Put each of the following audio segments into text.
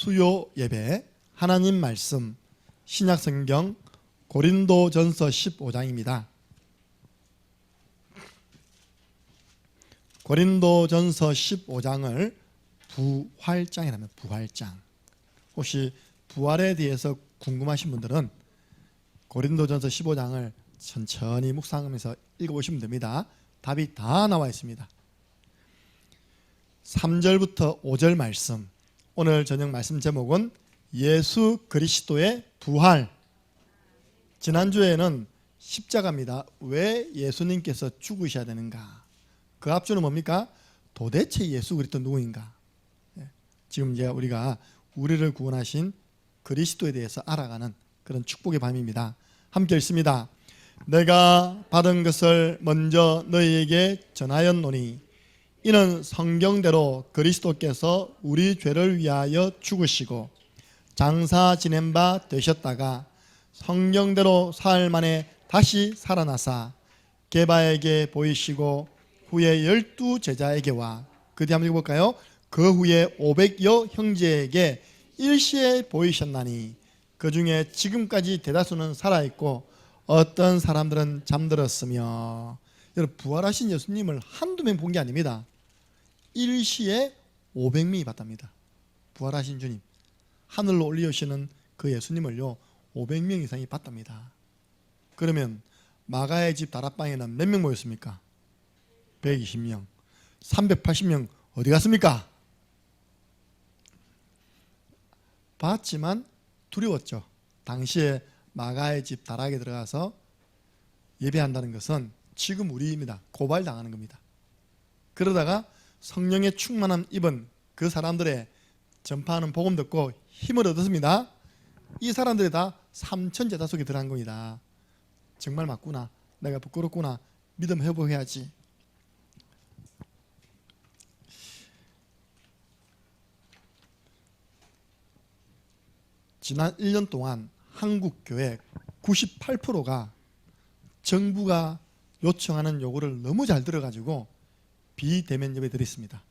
수요 예배 하나님 말씀 신약성경 고린도전서 15장입니다. 고린도전서 15장을 부활장이라면 부활장. 혹시 부활에 대해서 궁금하신 분들은 고린도전서 15장을 천천히 묵상하면서 읽어보시면 됩니다. 답이 다 나와 있습니다. 3절부터 5절 말씀. 오늘 저녁 말씀 제목은 예수 그리스도의 부활. 지난주에는 십자가입니다. 왜 예수님께서 죽으셔야 되는가? 그 앞주는 뭡니까? 도대체 예수 그리스도 누구인가? 지금 이제 우리가 우리를 구원하신 그리스도에 대해서 알아가는 그런 축복의 밤입니다. 함께 읽습니다. 내가 받은 것을 먼저 너희에게 전하였노니 이는 성경대로 그리스도께서 우리 죄를 위하여 죽으시고 장사 지낸 바 되셨다가 성경대로 사흘 만에 다시 살아나사 게바에게 보이시고 후에 12 제자에게와 그 뒤에 한번 읽어볼까요? 그 후에 500여 형제에게 일시에 보이셨나니 그 중에 지금까지 대다수는 살아있고 어떤 사람들은 잠들었으며. 여러분, 부활하신 예수님을 한두 명 본 게 아닙니다. 일시에 500명이 봤답니다. 부활하신 주님, 하늘로 올리시는 그 예수님을요 500명 이상이 봤답니다. 그러면 마가의 집 다락방에는 몇 명 모였습니까? 120명. 380명 어디 갔습니까? 봤지만 두려웠죠. 당시에 마가의 집 다락에 들어가서 예배한다는 것은 지금 우리입니다. 고발당하는 겁니다. 그러다가 성령의 충만함 입은 그 사람들의 전파하는 복음 듣고 힘을 얻었습니다. 이 사람들이 다 삼천제자 속에 들어간 겁니다. 정말 맞구나, 내가 부끄럽구나, 믿음 회복해야지. 지난 1년 동안 한국교회 98%가 정부가 요청하는 요구를 너무 잘 들어가지고 비대면 예배 드렸습니다.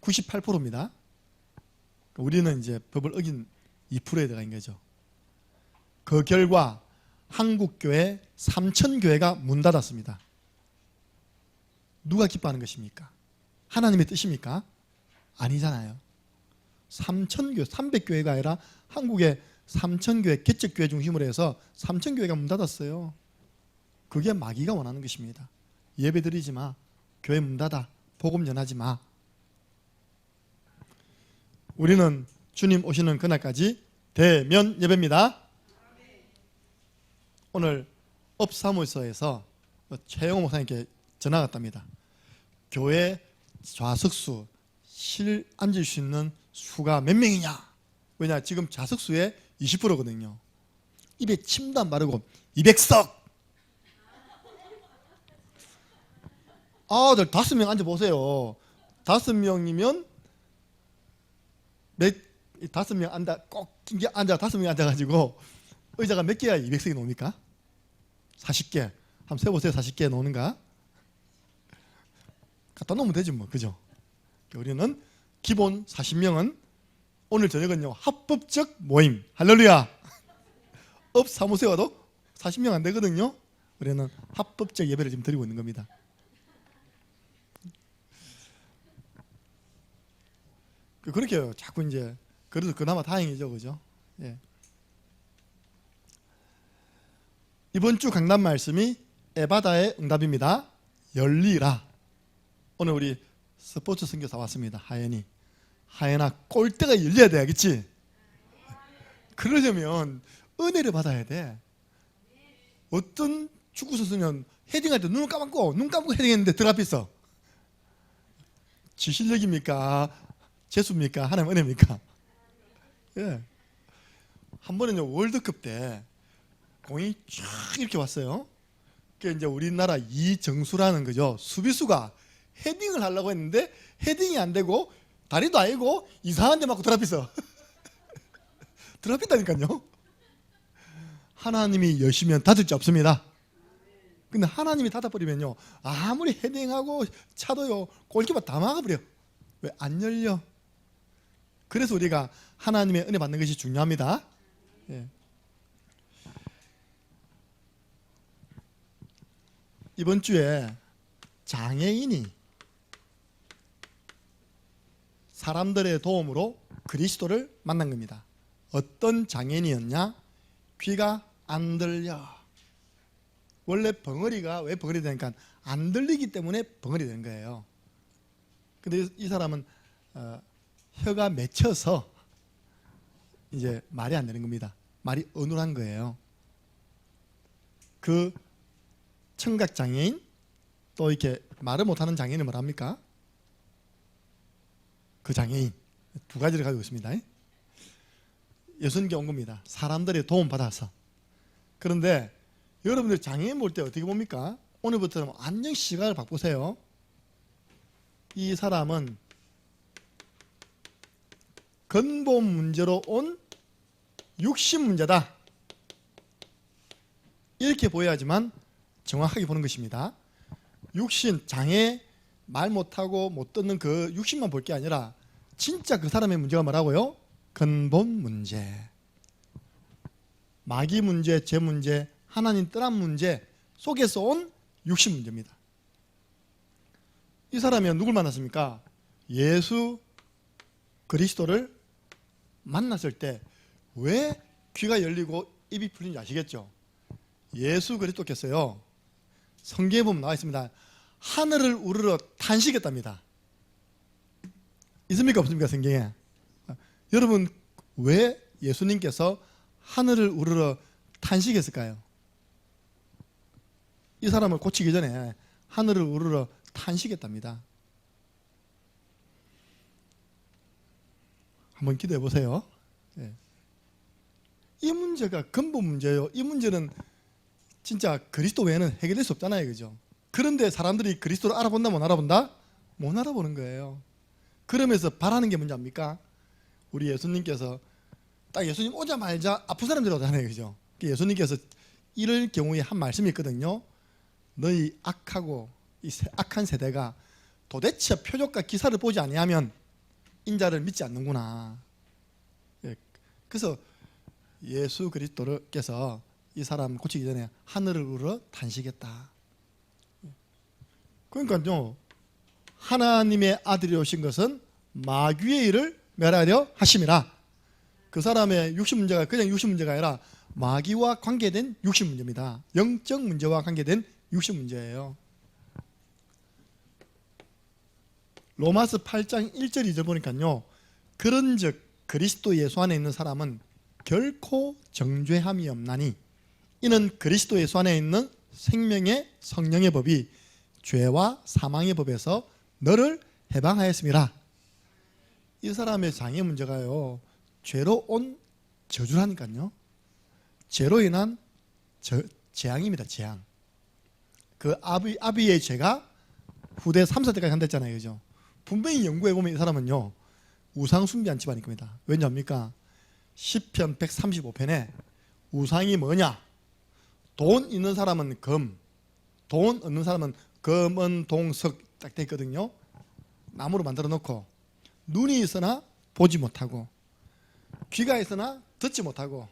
98%입니다. 우리는 이제 법을 어긴 2%에 들어간 거죠. 그 결과 한국교회 3,000교회가 문 닫았습니다. 누가 기뻐하는 것입니까? 하나님의 뜻입니까? 아니잖아요. 3,000교회, 300교회가 아니라 한국의 3,000교회, 개척교회 중심으로 해서 3,000교회가 문 닫았어요. 그게 마귀가 원하는 것입니다. 예배 드리지 마, 교회 문 닫아, 복음 전하지 마. 우리는 주님 오시는 그날까지 대면 예배입니다. 오늘 업사무소에서 최영호 목사님께 전화가 왔답니다. 교회 좌석수 앉을 수 있는 수가 몇 명이냐? 왜냐, 지금 좌석수의 20%거든요. 입에 침도 안 바르고 200석. 아들 5명 앉아보세요. 5명이면 5명 앉아, 꼭 긴게 앉아, 5명 앉아가지고 의자가 몇 개야 200석이 나옵니까? 40개. 한번 세보세요. 40개 나오는가? 갖다 놓으면 되지 뭐, 그죠? 우리는 기본 40명은 오늘 저녁은요 합법적 모임. 할렐루야. 업 사무소에 와도 40명 안 되거든요. 우리는 합법적 예배를 지금 드리고 있는 겁니다. 그렇게 자꾸 이제, 그래도 그나마 다행이죠, 그죠? 예. 이번 주 강단 말씀이 에바다의 응답입니다. 열리라. 오늘 우리 스포츠 선교사 왔습니다. 하연아, 골대가 열려야 돼, 알겠지? 그러려면 은혜를 받아야 돼. 어떤 축구 선수는 헤딩할 때 눈을 감고 헤딩했는데 들어갔어. 지 실력입니까? 재수입니까? 하나님 은혜입니까? 예. 한 번은요 월드컵 때 공이 쫙 이렇게 왔어요. 그 이제 우리나라 이정수라는 거죠. 수비수가 헤딩을 하려고 했는데 헤딩이 안 되고 다리도 아니고 이상한 데 맞고 드랍했어. 드랍했다니까요. 하나님이 여시면 닫을 수 없습니다. 근데 하나님이 닫아버리면요 아무리 헤딩하고 차도요 골키퍼 다 막아버려. 왜 안 열려? 그래서 우리가 하나님의 은혜 받는 것이 중요합니다. 예. 이번 주에 장애인이 사람들의 도움으로 그리스도를 만난 겁니다. 어떤 장애인이었냐? 귀가 안 들려. 원래 벙어리가 왜 벙어리 되니까 안 들리기 때문에 벙어리 되는 거예요. 근데 이 사람은 혀가 맺혀서 이제 말이 안 되는 겁니다. 말이 어눌한 거예요. 그 청각 장애인, 또 이렇게 말을 못하는 장애인을 뭐랍니까? 그 장애인 두 가지를 가지고 있습니다. 예수님께 온 겁니다. 사람들의 도움 받아서. 그런데 여러분들 장애인 볼 때 어떻게 봅니까? 오늘부터는 완전 시각을 바꾸세요. 이 사람은 근본 문제로 온 육신 문제다. 이렇게 보여야지만 정확하게 보는 것입니다. 육신, 장애, 말 못하고 못 듣는 그 육신만 볼 게 아니라 진짜 그 사람의 문제가 뭐라고요? 근본 문제. 마귀 문제, 죄 문제, 하나님 떠난 문제 속에서 온 육신 문제입니다. 이 사람이 누굴 만났습니까? 예수 그리스도를 만났을 때 왜 귀가 열리고 입이 풀린지 아시겠죠? 예수 그리스도께서요, 성경에 보면 나와 있습니다. 하늘을 우러러 탄식했답니다. 있습니까 없습니까 성경에? 여러분 왜 예수님께서 하늘을 우러러 탄식했을까요? 이 사람을 고치기 전에 하늘을 우러러 탄식했답니다. 한번 기도해 보세요. 네. 이 문제가 근본 문제예요. 이 문제는 진짜 그리스도 외에는 해결될 수 없잖아요, 그죠? 그런데 사람들이 그리스도를 알아본다 못 알아본다? 못 알아보는 거예요. 그러면서 바라는 게 뭔지 압니까? 우리 예수님께서 딱 예수님 오자마자 아픈 사람들 오잖아요, 그죠? 예수님께서 이럴 경우에 한 말씀이 있거든요. 너희 악하고 이 악한 세대가 도대체 표적과 기사를 보지 아니하면 인자를 믿지 않는구나. 그래서 예수 그리스도께서 이 사람 고치기 전에 하늘을 우러 탄식했다. 그러니까요, 하나님의 아들이 오신 것은 마귀의 일을 멸하려 하심이라. 그 사람의 육신 문제가 그냥 육신 문제가 아니라 마귀와 관계된 육신 문제입니다. 영적 문제와 관계된 육신 문제예요. 로마서 8장 1절 2절 보니까요, 그런즉 그리스도 예수 안에 있는 사람은 결코 정죄함이 없나니 이는 그리스도 예수 안에 있는 생명의 성령의 법이 죄와 사망의 법에서 너를 해방하였음이라. 이 사람의 장애 문제가요, 죄로 온 저주라니까요. 죄로 인한 재앙입니다. 재앙. 그 아비의 죄가 후대 3사 때까지 간댔잖아요, 그죠? 분명히 연구해 보면 이 사람은요, 우상 숭배한 집안일 겁니다. 왜냐합니까? 시편 135편에 우상이 뭐냐? 돈 있는 사람은 금, 돈 없는 사람은 금은 동석 딱 돼 있거든요. 나무로 만들어 놓고, 눈이 있으나 보지 못하고, 귀가 있으나 듣지 못하고,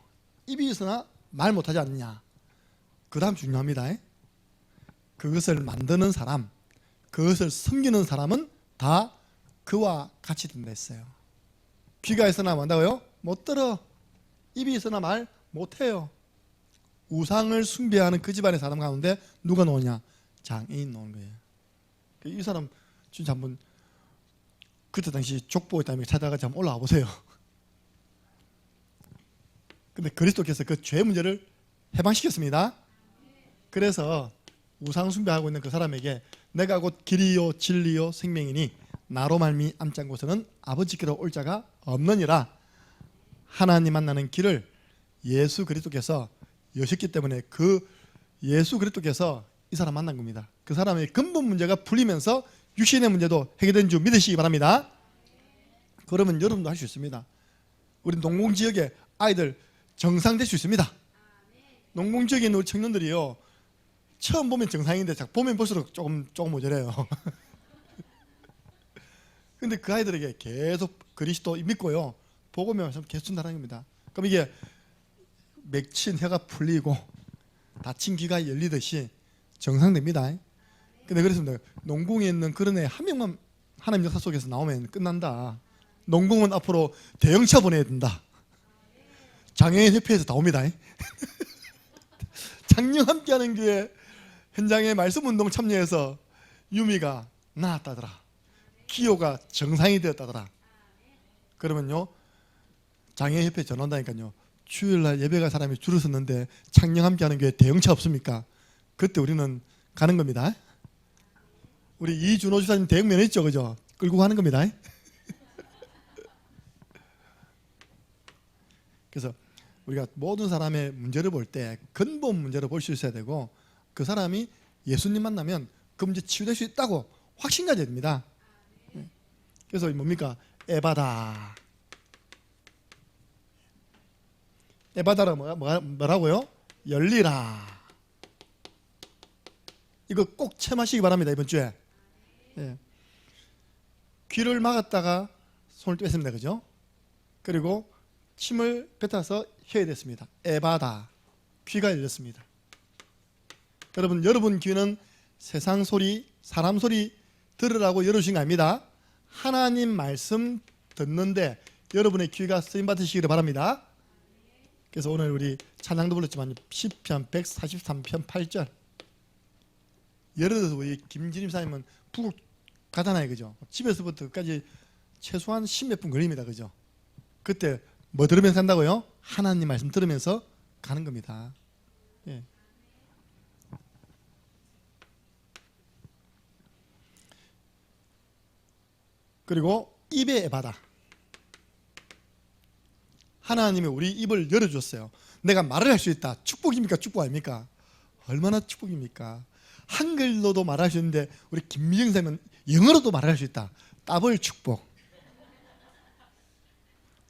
입이 있으나 말 못하지 않느냐. 그 다음 중요합니다. 그것을 만드는 사람, 그것을 섬기는 사람은 다 그와 같이 된다 했어요. 귀가 있으나 뭔다고요? 못 들어. 입이 있으나 말 못해요. 우상을 숭배하는 그 집안의 사람 가운데 누가 나오냐? 장애인 나오는 거예요. 이 사람 진짜 한번 그때 당시 족보 있다면 찾아가서 한번 올라와 보세요. 근데 그리스도께서 그 죄 문제를 해방시켰습니다. 그래서 우상 숭배하고 있는 그 사람에게 내가 곧 길이요 진리요 생명이니 나로 말미암지 않고서는 아버지께로 올 자가 없느니라. 하나님 만나는 길을 예수 그리스도께서 여셨기 때문에 그 예수 그리스도께서 이 사람 만난 겁니다. 그 사람의 근본 문제가 풀리면서 육신의 문제도 해결된 줄 믿으시기 바랍니다. 그러면 여러분도 할 수 있습니다. 우리 농공지역에 아이들 정상될 수 있습니다. 농공지역에 있는 우리 청년들이요, 처음 보면 정상인데 보면 볼수록 조금 모자라요. 근데 그 아이들에게 계속 그리스도 믿고요, 복음의 말씀 계속 전달하는 겁니다. 그럼 이게 맺힌 혀가 풀리고 닫힌 귀가 열리듯이 정상됩니다. 근데 그렇습니다. 농궁에 있는 그런 애 한 명만 하나님 역사 속에서 나오면 끝난다. 농궁은 앞으로 대형차 보내야 된다. 장애인 협회에서 다 옵니다. 작년 함께하는 교회 현장에 말씀 운동 참여해서 유미가 나았다더라. 기호가 정상이 되었다더라. 그러면요, 장애인 협회 전화 온다니까요. 주일날 예배갈 사람이 줄을 섰는데 창녕 함께하는 교회 대형차 없습니까? 그때 우리는 가는 겁니다. 우리 이준호 주사님 대형면 있죠, 그죠? 끌고 가는 겁니다. 그래서 우리가 모든 사람의 문제를 볼 때 근본 문제를 볼 수 있어야 되고, 그 사람이 예수님 만나면 그 문제 치유될 수 있다고 확신 가져야 됩니다. 그래서 뭡니까? 에바다. 에바다라 뭐라고요? 열리라. 이거 꼭 체마시기 바랍니다, 이번 주에. 예. 귀를 막았다가 손을 뺐습니다, 그죠? 그리고 침을 뱉어서 혀에 댔습니다. 에바다. 귀가 열렸습니다. 여러분 귀는 세상 소리, 사람 소리 들으라고 열어주신 거 아닙니다. 하나님 말씀 듣는데 여러분의 귀가 쓰임 받으시기를 바랍니다. 그래서 오늘 우리 찬양도 불렀지만 시편 143편 8절. 예를 들어서 우리 김진임 사님은 북을 가잖아요, 그죠? 집에서부터 끝까지 최소한 10몇 분 걸립니다, 그죠? 그때 뭐 들으면서 한다고요? 하나님 말씀 들으면서 가는 겁니다. 예. 그리고 입의 에바다. 하나님이 우리 입을 열어줬어요. 내가 말을 할 수 있다. 축복입니까? 축복 아닙니까? 얼마나 축복입니까? 한글로도 말할 수 있는데 우리 김미정 선생님은 영어로도 말할 수 있다. 더블 축복.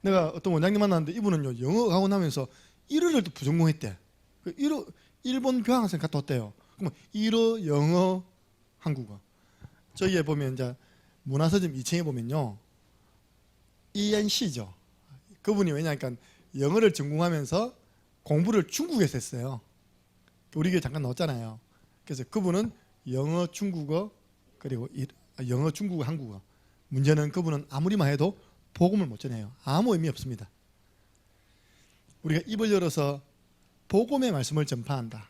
내가 어떤 원장님 만났는데 이분은요, 영어 가고 나면서 1어를 또 부전공했대. 일본 교환학생 갔다 왔대요. 그러면 1어, 영어, 한국어. 저기에 보면 이제 문화서점 2층에 보면요, ENC죠. 그분이 왜냐니까 영어를 전공하면서 공부를 중국에서 했어요. 우리 교회 잠깐 나왔잖아요. 그래서 그분은 영어, 중국어, 그리고 영어, 중국어, 한국어. 문제는 그분은 아무리만 해도 복음을 못 전해요. 아무 의미 없습니다. 우리가 입을 열어서 복음의 말씀을 전파한다.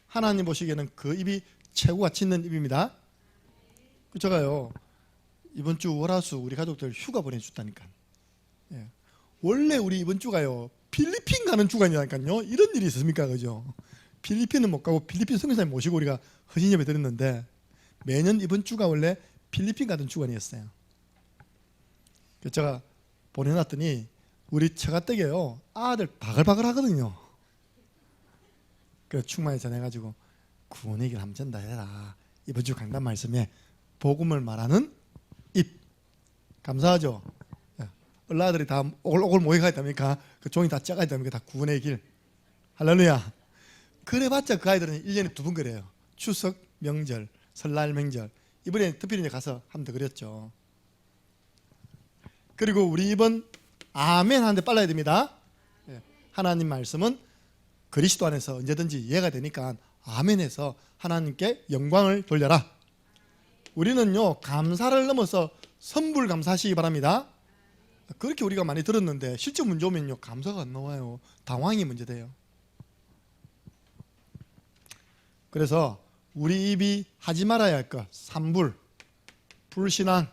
하나님 보시기에는 그 입이 최고 가치 있는 입입니다. 제가요, 이번 주 월화수 우리 가족들 휴가 보내줬다니까. 예. 원래 우리 이번 주가요, 필리핀 가는 주간이라니까요. 이런 일이 있었습니까, 그죠? 필리핀은 못 가고 필리핀 선교사님 모시고 우리가 헌신 예배 드렸는데, 매년 이번 주가 원래 필리핀 가던 주간이었어요. 그래서 제가 보내놨더니 우리 처가댁에요, 아들 바글바글 하거든요. 그래서 충만히 전해가지고 구원의 길 한번 전달해라. 이번 주 강단 말씀에 복음을 말하는 입. 감사하죠? 얼라들이 다 오글오글 모여가 있답니까? 그 종이 다 작아 있답니까? 다 구원의 길. 할렐루야. 그래봤자 그 아이들은 1년에 2번 그래요. 추석, 명절, 설날, 명절. 이번에 특별히 이제 가서 한 번 더 그렸죠. 그리고 우리 입은 아멘 하는데 빨라야 됩니다. 하나님 말씀은 그리스도 안에서 언제든지 이해가 되니까 아멘해서 하나님께 영광을 돌려라. 우리는요, 감사를 넘어서 선불 감사하시기 바랍니다. 그렇게 우리가 많이 들었는데 실제 문제 오면요, 감사가 안 나와요. 당황이 문제돼요. 그래서 우리 입이 하지 말아야 할 것, 산불, 불신앙,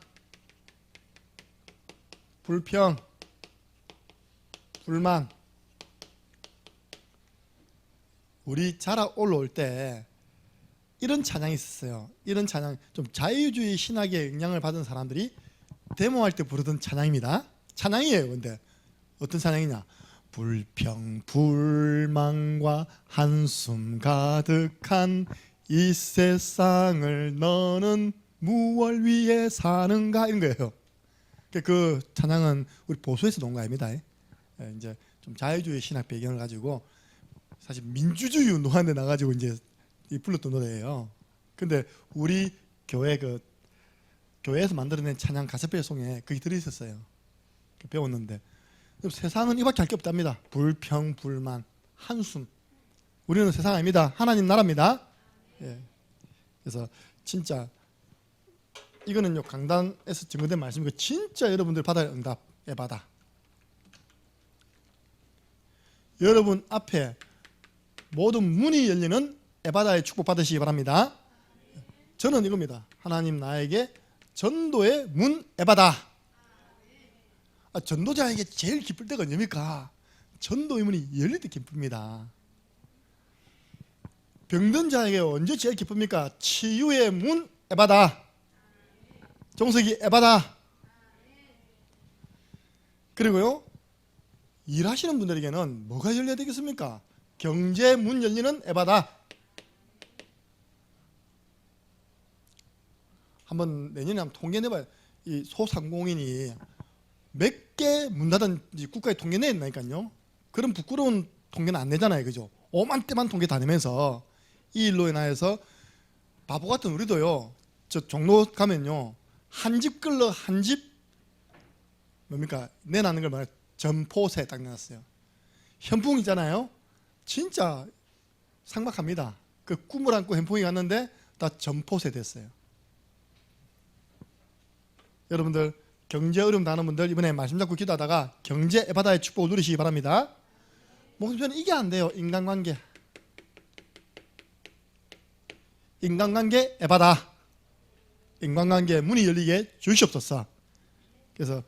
불평, 불만. 우리 자라 올라올 때 이런 찬양이 있었어요. 이런 찬양, 좀 자유주의 신학의 영향을 받은 사람들이 데모할 때 부르던 찬양입니다. 찬양이에요. 근데 어떤 찬양이냐? 불평 불만과 한숨 가득한 이 세상을 너는 무얼 위해 사는가, 이런 거예요. 그 찬양은 우리 보수에서 놓은 거 아닙니다. 이제 좀 자유주의 신학 배경을 가지고 사실 민주주의 운동하는데 나가지고 이제 불렀던 노래예요. 근데 우리 교회 교회에서 만들어낸 찬양 가스펠 송에 그게 들어있었어요. 배웠는데 세상은 이밖에 할 게 없답니다. 불평, 불만, 한숨. 우리는 세상 아닙니다. 하나님 나라입니다. 예. 그래서 진짜 이거는요, 강단에서 증거된 말씀이고 진짜 여러분들 받아야 응답 에바다. 여러분 앞에 모든 문이 열리는 에바다의 축복 받으시기 바랍니다. 저는 이겁니다. 하나님 나에게 전도의 문 에바다. 전도자에게 제일 기쁠 때가 언제입니까? 전도의 문이 열릴 때 기쁩니다. 병든 자에게 언제 제일 기쁩니까? 치유의 문 에바다. 종석이 에바다. 그리고요, 일하시는 분들에게는 뭐가 열려야 되겠습니까? 경제 문 열리는 에바다. 한번 내년에 한번 통계 내봐요. 이 소상공인이 몇 개 문 닫은 국가에 통계 내니까요. 그런 부끄러운 통계는 안 내잖아요, 그죠? 오만때만 통계 다니면서 이 일로 인하여서 바보 같은 우리도요, 저 종로 가면요, 한 집 끌러 한 집 뭡니까? 내놨는 걸 말해 점포세 딱 내놨어요. 현풍이잖아요. 진짜 삭막합니다. 그 꿈을 안고 현풍이 갔는데 다 점포세 됐어요. 여러분들 경제 어려움 당하는 분들 이번에 말씀 잡고 기도하다가 경제 에바다의 축복을 누리시기 바랍니다. 목사님 이게 안 돼요. 인간관계 에바다. 인간관계 문이 열리게 주시옵소서. 그래서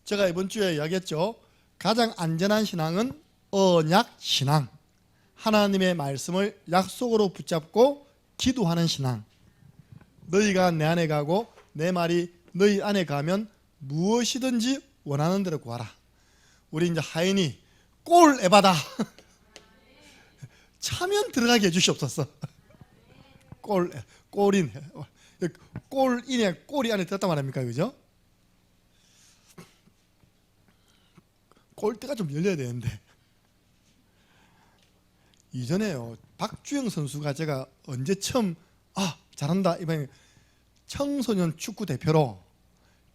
제가 이번 주에 이야기했죠. 가장 안전한 신앙은 언약 신앙. 하나님의 말씀을 약속으로 붙잡고 기도하는 신앙. 너희가 내 안에 가고 내 말이 너희 안에 가면 무엇이든지 원하는 대로 구하라. 우리 이제 하인이 꼴 에바다. 차면 들어가게 해주시옵소서. 꼴인. 꼴인에 꼴이 안에 들었단 말입니까? 그죠? 꼴대가 좀 열려야 되는데. 이전에요, 박주영 선수가 제가 언제 처음 잘한다 이번에 청소년 축구 대표로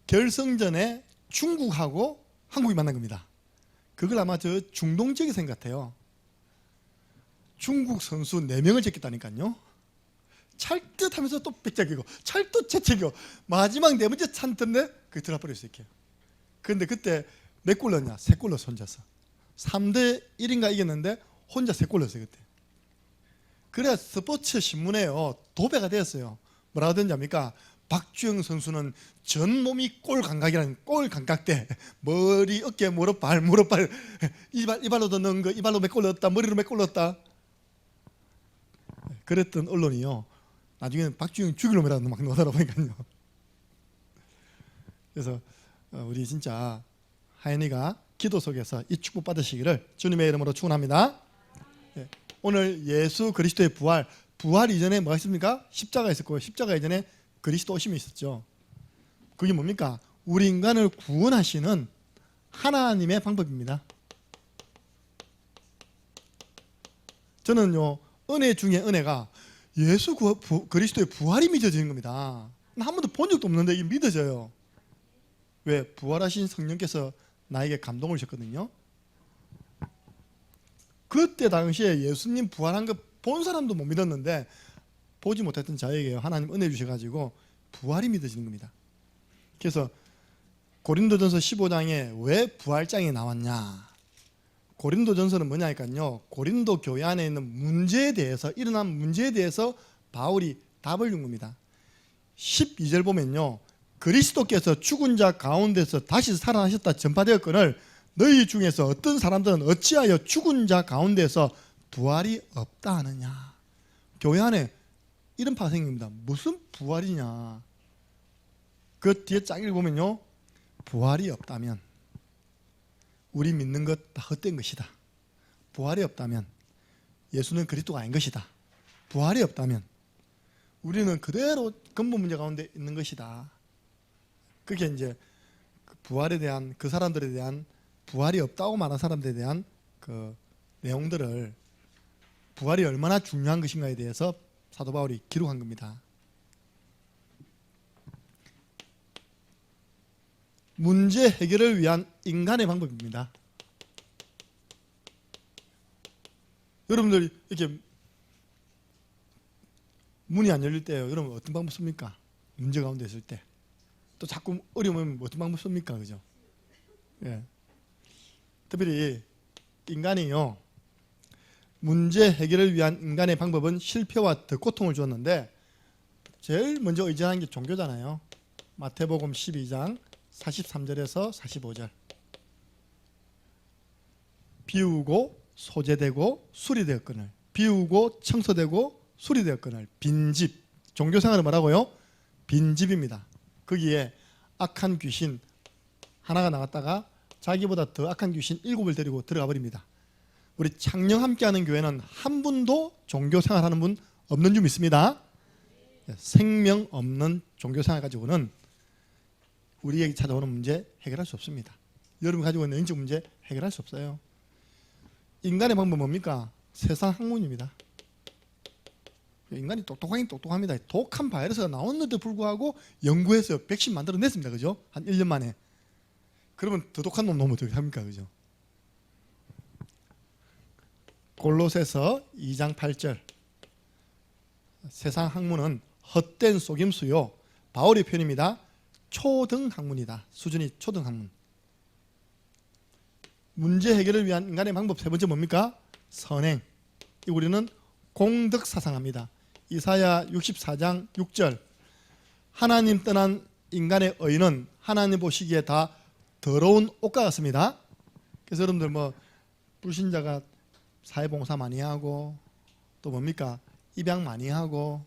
결승전에 중국하고 한국이 만난 겁니다. 그걸 아마 저 중동 지역에서 한 것 같아요. 중국 선수 4명을 제꼈다니까요. 찰듯 하면서 또 뺏기고 찰듯 채찍이고 마지막 4번째 찬던데 그게 들어버렸어요. 이렇게. 그런데 그때 몇 골 넣었냐? 3골 넣었어. 혼자서 3대1인가 이겼는데 혼자 3골 넣었어요. 그때. 그래야 스포츠 신문에요 도배가 되었어요. 뭐라고 되는지 압니까? 박주영 선수는 전몸이 골 감각이라는 골 감각대. 머리, 어깨, 무릎발 이발로도 넣은 거, 이발로 몇 골 넣었다, 머리로 몇 골 넣었다. 그랬던 언론이요, 나중에는 박주영 죽일 놈이라고 막 넣더라고요. 그래서 우리 진짜 하연이가 기도 속에서 이 축복 받으시기를 주님의 이름으로 축원합니다. 오늘 예수 그리스도의 부활 이전에 뭐가 있습니까? 십자가 있었고, 십자가 이전에 그리스도 오심이 있었죠. 그게 뭡니까? 우리 인간을 구원하시는 하나님의 방법입니다. 저는요, 은혜 중에 은혜가 예수 그리스도의 부활이 믿어지는 겁니다. 한 번도 본 적도 없는데 이게 믿어져요. 왜? 부활하신 성령께서 나에게 감동을 주셨거든요. 그때 당시에 예수님 부활한 거 본 사람도 못 믿었는데 보지 못했던 자에게 하나님 은혜 주셔가지고 부활이 믿어지는 겁니다. 그래서 고린도전서 15장에 왜 부활장이 나왔냐? 고린도전서는 뭐냐니까요, 고린도 교회 안에 있는 문제에 대해서, 일어난 문제에 대해서 바울이 답을 준 겁니다. 12절 보면요, 그리스도께서 죽은 자 가운데서 다시 살아나셨다 전파되었거늘 너희 중에서 어떤 사람들은 어찌하여 죽은 자 가운데서 부활이 없다 하느냐. 교회 안에 이런 파생입니다. 무슨 부활이냐. 그 뒤에 쫙 읽으면요, 부활이 없다면 우리 믿는 것 다 헛된 것이다. 부활이 없다면 예수는 그리스도가 아닌 것이다. 부활이 없다면 우리는 그대로 근본 문제 가운데 있는 것이다. 그게 이제 부활에 대한, 그 사람들에 대한, 부활이 없다고 말한 사람들에 대한 그 내용들을, 부활이 얼마나 중요한 것인가에 대해서 사도 바울이 기록한 겁니다. 문제 해결을 위한 인간의 방법입니다. 여러분들이 이렇게 문이 안 열릴 때요. 여러분 어떤 방법 씁니까? 문제 가운데 있을 때. 또 자꾸 어려우면 어떤 방법 씁니까? 그죠? 예. 특별히 인간이요. 문제 해결을 위한 인간의 방법은 실패와 더 고통을 주었는데 제일 먼저 의존한 게 종교잖아요. 마태복음 12장 43절에서 45절. 비우고 소재되고 수리되었거늘, 비우고 청소되고 수리되었거늘. 빈집. 종교생활은 뭐라고요? 빈집입니다. 거기에 악한 귀신 하나가 나갔다가 자기보다 더 악한 귀신 7을 데리고 들어가 버립니다. 우리 창녕 함께하는 교회는 한 분도 종교생활하는 분 없는 줄 믿습니다. 생명 없는 종교생활 가지고는 우리에게 찾아오는 문제 해결할 수 없습니다. 여러분 가지고 있는 인적 문제 해결할 수 없어요. 인간의 방법은 뭡니까? 세상 학문입니다. 인간이 똑똑하긴 똑똑합니다. 독한 바이러스가 나왔는데도 불구하고 연구해서 백신 만들어냈습니다. 그죠? 한 1년 만에. 그러면 더 독한 놈 놓으면 어떻게 합니까? 그죠? 골로새서 2장 8절. 세상 학문은 헛된 속임수요. 바울의 표현입니다. 초등 학문이다. 수준이 초등 학문. 문제 해결을 위한 인간의 방법 세 번째 뭡니까? 선행. 우리는 공덕 사상합니다. 이사야 64장 6절. 하나님 떠난 인간의 의는 하나님 보시기에 다 더러운 옷과 같습니다. 그래서 여러분들 뭐 불신자가 사회봉사 많이 하고 또 뭡니까? 입양 많이 하고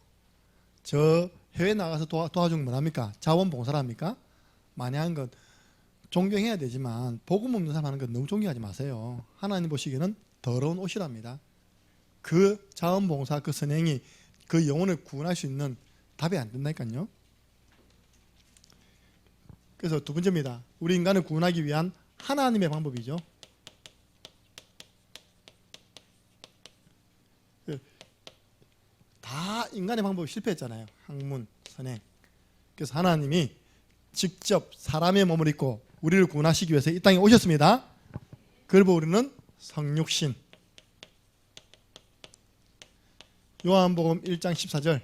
저 해외 나가서 도와주는 건 뭐합니까? 자원봉사랍니까? 많이 하는 것 존경해야 되지만 복음 없는 사람 하는 건 너무 존경하지 마세요. 하나님 보시기에는 더러운 옷이랍니다. 그 자원봉사 그 선행이 그 영혼을 구원할 수 있는 답이 안 된다니까요. 그래서 두 번째입니다. 우리 인간을 구원하기 위한 하나님의 방법이죠. 다 인간의 방법이 실패했잖아요. 학문, 선행. 그래서 하나님이 직접 사람의 몸을 입고 우리를 구원하시기 위해서 이 땅에 오셨습니다. 그걸 보고 우리는 성육신. 요한복음 1장 14절.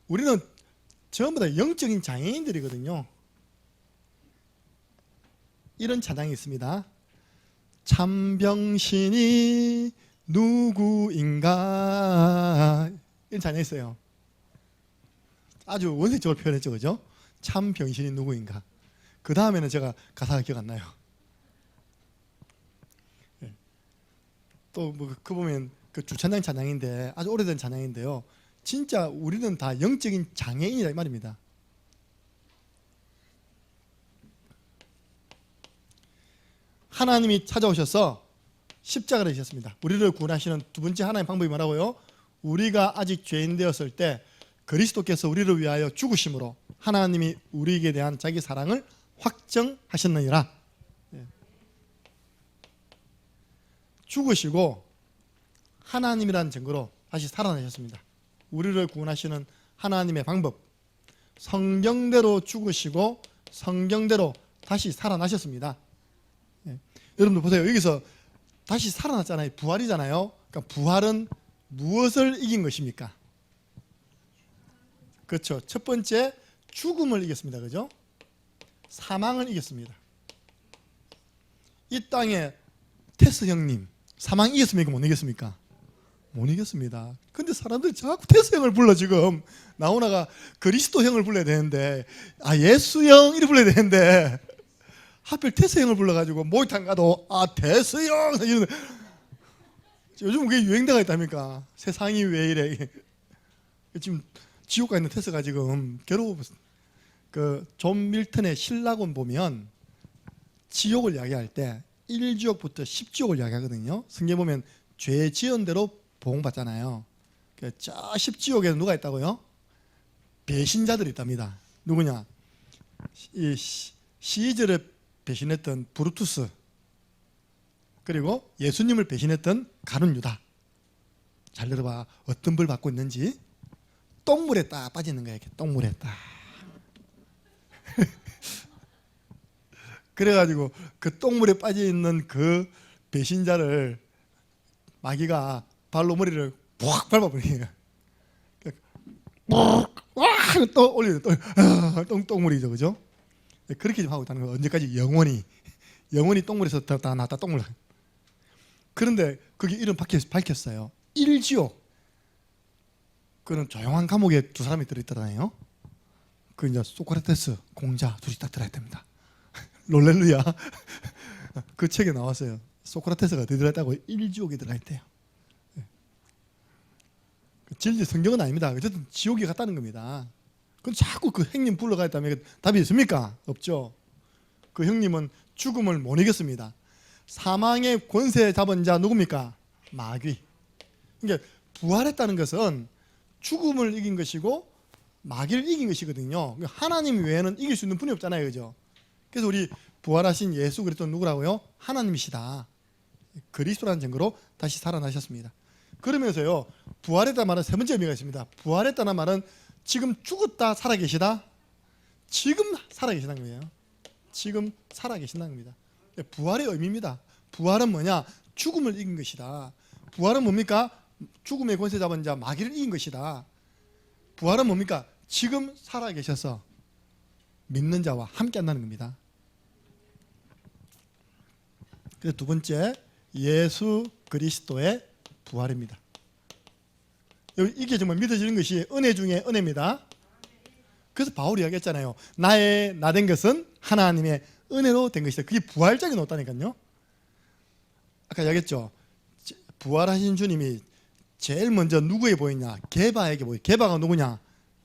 우리는 전부 다 영적인 장애인들이거든요. 이런 찬양이 있습니다. 참병신이 누구인가. 이런 찬양이 있어요. 아주 원색적으로 표현했죠. 그죠? 참병신이 누구인가. 그 다음에는 제가 가사가 기억 안 나요. 또 뭐 그 보면 그 주찬양 찬양인데 아주 오래된 찬양인데요. 진짜 우리는 다 영적인 장애인이라 이 말입니다. 하나님이 찾아오셔서 십자가를 지셨습니다. 우리를 구원하시는 두 번째 하나님의 방법이 뭐라고요? 우리가 아직 죄인 되었을 때 그리스도께서 우리를 위하여 죽으심으로 하나님이 우리에게 대한 자기 사랑을 확정하셨느니라. 죽으시고 하나님이라는 증거로 다시 살아나셨습니다. 우리를 구원하시는 하나님의 방법. 성경대로 죽으시고 성경대로 다시 살아나셨습니다. 여러분들 보세요. 여기서 다시 살아났잖아요. 부활이잖아요. 그러니까 부활은 무엇을 이긴 것입니까? 그렇죠. 첫 번째 죽음을 이겼습니다. 그죠? 사망을 이겼습니다. 이 땅에 테스 형님 사망 이겼습니까? 못 이겼습니까? 못 이겼습니다. 근데 사람들이 자꾸 테스 형을 불러. 지금 나오나가 그리스도 형을 불러야 되는데 예수 형 이렇게 불러야 되는데 하필 테스 형을 불러가지고 목욕탕 가도 테스 형 이러는. 요즘 그게 유행대가 있답니까? 세상이 왜 이래. 지금 지옥 가 있는 테스가 지금 괴로워. 존 밀턴의 신라곤 보면 지옥을 이야기할 때 1지옥부터 10지옥을 이야기하거든요. 성경 보면 죄 지은 대로 보응받잖아요. 저 10지옥에 누가 있다고요? 배신자들이 있답니다. 누구냐? 이 시절에 배신했던 브루투스, 그리고 예수님을 배신했던 가룟 유다. 잘 들어봐. 어떤 벌 받고 있는지. 똥물에 딱 빠지는 거야. 이렇게 똥물에 딱. 그래가지고 그 똥물에 빠져 있는 그 배신자를 마귀가 발로 머리를 푹 밟아버리니까 또 올리는 똥물이죠, 그죠? 그렇게 좀 하고 있다는 거. 언제까지? 영원히 똥물에서 다 나왔다 똥물. 그런데 그게 이름 밝혔어요. 일지옥. 그는 조용한 감옥에 두 사람이 들어있더라네요. 그 이제 소크라테스 공자 둘이 딱 들어야 됩니다. 롤렐루야. 그 책에 나왔어요. 소크라테스가 들어있다고 일지옥에 들어있대요. 진리 성경은 아닙니다. 어쨌든 지옥에 갔다는 겁니다. 그럼 자꾸 그 형님 불러가있다면 답이 있습니까? 없죠. 그 형님은 죽음을 못 이겼습니다. 사망의 권세 잡은 자 누굽니까? 마귀. 그러니까 부활했다는 것은 죽음을 이긴 것이고 마귀를 이긴 것이거든요. 하나님 외에는 이길 수 있는 분이 없잖아요, 그죠? 그래서 우리 부활하신 예수 그리스도 누구라고요? 하나님이시다. 그리스도라는 증거로 다시 살아나셨습니다. 그러면서요, 부활했다는 말은 세 번째 의미가 있습니다. 부활했다는 말은 지금 죽었다 살아계시다. 지금 살아계시다는 거예요. 지금 살아계신다는 겁니다. 부활의 의미입니다. 부활은 뭐냐? 죽음을 이긴 것이다. 부활은 뭡니까? 죽음의 권세 잡은 자 마귀를 이긴 것이다. 부활은 뭡니까? 지금 살아계셔서 믿는 자와 함께 한다는 겁니다. 그래서 두 번째, 예수 그리스도의 부활입니다. 이게 정말 믿어지는 것이 은혜 중에 은혜입니다. 그래서 바울이 이야기했잖아요. 나 된 것은 하나님의 은혜로 된 것이다. 그게 부활장에 놓았다니까요. 아까 이야기했죠. 부활하신 주님이 제일 먼저 누구에 보이냐? 게바에게 보이. 게바가 누구냐?